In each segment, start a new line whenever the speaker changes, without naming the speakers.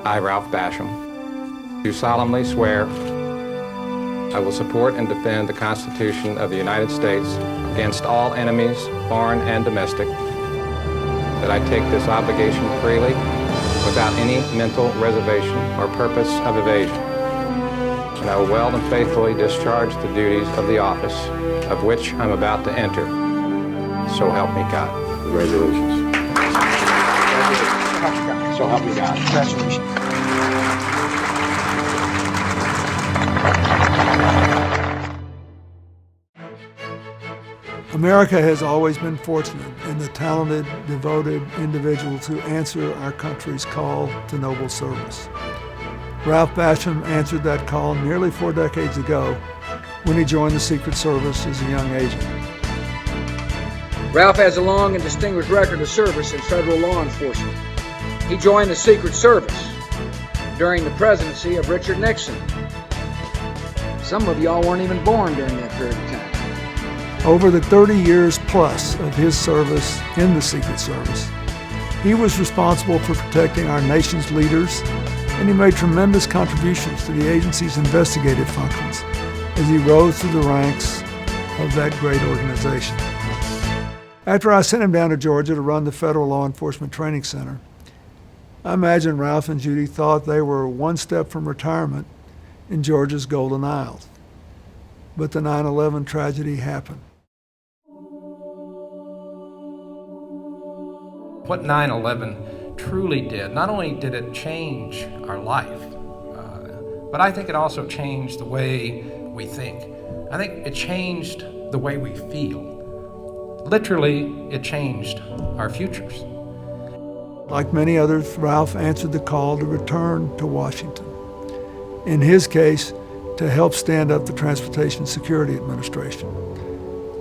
I, Ralph Basham, do solemnly swear I will support and defend the Constitution of the United States against all enemies, foreign and domestic, that I take this obligation freely without any mental reservation or purpose of evasion, and I will well and faithfully discharge the duties of the office of which I'm about to enter. So help me God.
Congratulations.
So help me God. Congratulations.
America has always been fortunate in the talented, devoted individuals who answer our country's call to noble service. Ralph Basham answered that call nearly 4 decades ago when he joined the Secret Service as a young agent.
Ralph has a long and distinguished record of service in federal law enforcement. He joined the Secret Service during the presidency of Richard Nixon. Some of y'all weren't even born during that period of time.
Over the 30 years plus of his service in the Secret Service, he was responsible for protecting our nation's leaders, and he made tremendous contributions to the agency's investigative functions as he rose through the ranks of that great organization. After I sent him down to Georgia to run the Federal Law Enforcement Training Center, I imagine Ralph and Judy thought they were one step from retirement in Georgia's Golden Isles. But the 9/11 tragedy happened.
What 9/11 truly did, not only did it change our life, but I think it also changed the way we think. I think it changed the way we feel. Literally, it changed our futures.
Like many others, Ralph answered the call to return to Washington. In his case, to help stand up the Transportation Security Administration.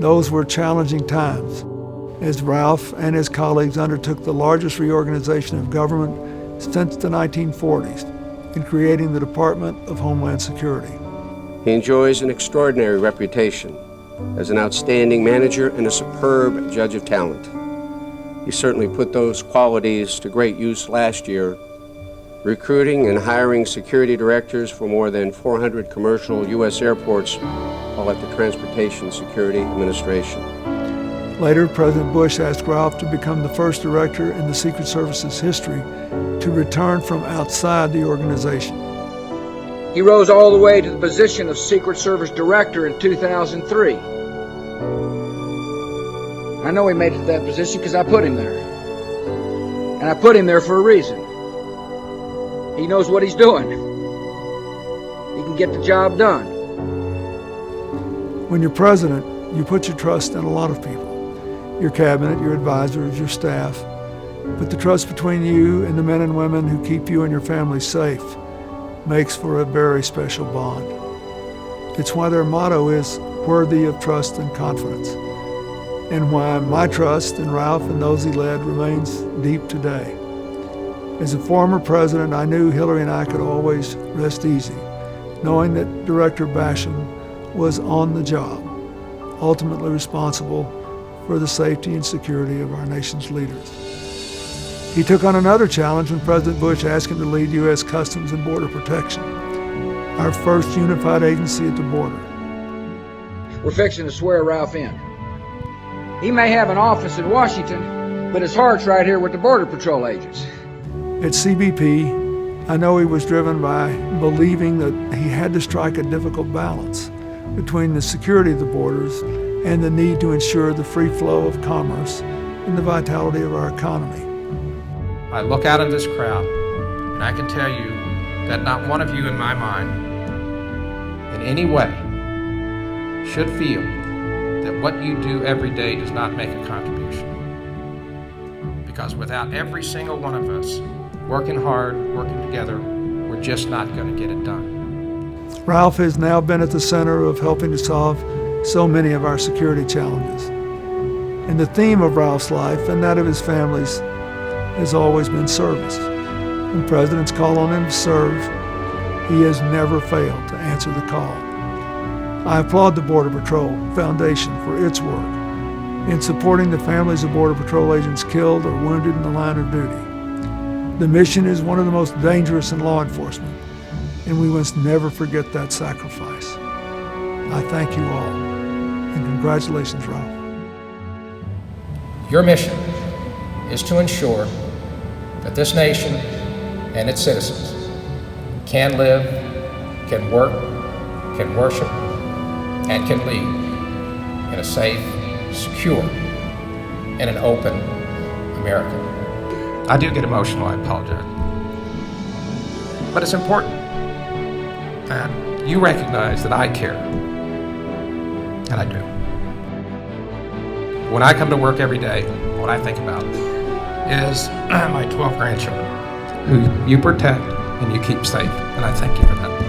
Those were challenging times, as Ralph and his colleagues undertook the largest reorganization of government since the 1940s in creating the Department of Homeland Security.
He enjoys an extraordinary reputation as an outstanding manager and a superb judge of talent. He certainly put those qualities to great use last year, recruiting and hiring security directors for more than 400 commercial U.S. airports while at the Transportation Security Administration.
Later, President Bush asked Ralph to become the first director in the Secret Service's history to return from outside the organization.
He rose all the way to the position of Secret Service Director in 2003. I know he made it to that position because I put him there. And I put him there for a reason. He knows what he's doing. He can get the job done.
When you're president, you put your trust in a lot of people. Your cabinet, your advisors, your staff. But the trust between you and the men and women who keep you and your family safe makes for a very special bond. It's why their motto is worthy of trust and confidence, and why my trust in Ralph and those he led remains deep today. As a former president, I knew Hillary and I could always rest easy, knowing that Director Basham was on the job, ultimately responsible for the safety and security of our nation's leaders. He took on another challenge when President Bush asked him to lead U.S. Customs and Border Protection, our first unified agency at the border.
We're fixing to swear Ralph in. He may have an office in Washington, but his heart's right here with the Border Patrol agents.
At CBP, I know he was driven by believing that he had to strike a difficult balance between the security of the borders and the need to ensure the free flow of commerce and the vitality of our economy.
I look out in this crowd, and I can tell you that not one of you in my mind, in any way, should feel that what you do every day does not make a contribution. Because without every single one of us working hard, working together, we're just not going to get it done.
Ralph has now been at the center of helping to solve so many of our security challenges. And the theme of Ralph's life and that of his family's has always been service. When presidents call on him to serve, he has never failed to answer the call. I applaud the Border Patrol Foundation for its work in supporting the families of Border Patrol agents killed or wounded in the line of duty. The mission is one of the most dangerous in law enforcement, and we must never forget that sacrifice. I thank you all, and congratulations, Rob.
Your mission is to ensure that this nation and its citizens can live, can work, can worship, and can lead in a safe, secure, and an open America. I do get emotional, I apologize. But it's important that you recognize that I care, and I do. When I come to work every day, what I think about is my 12 grandchildren, who you protect and you keep safe, and I thank you for that.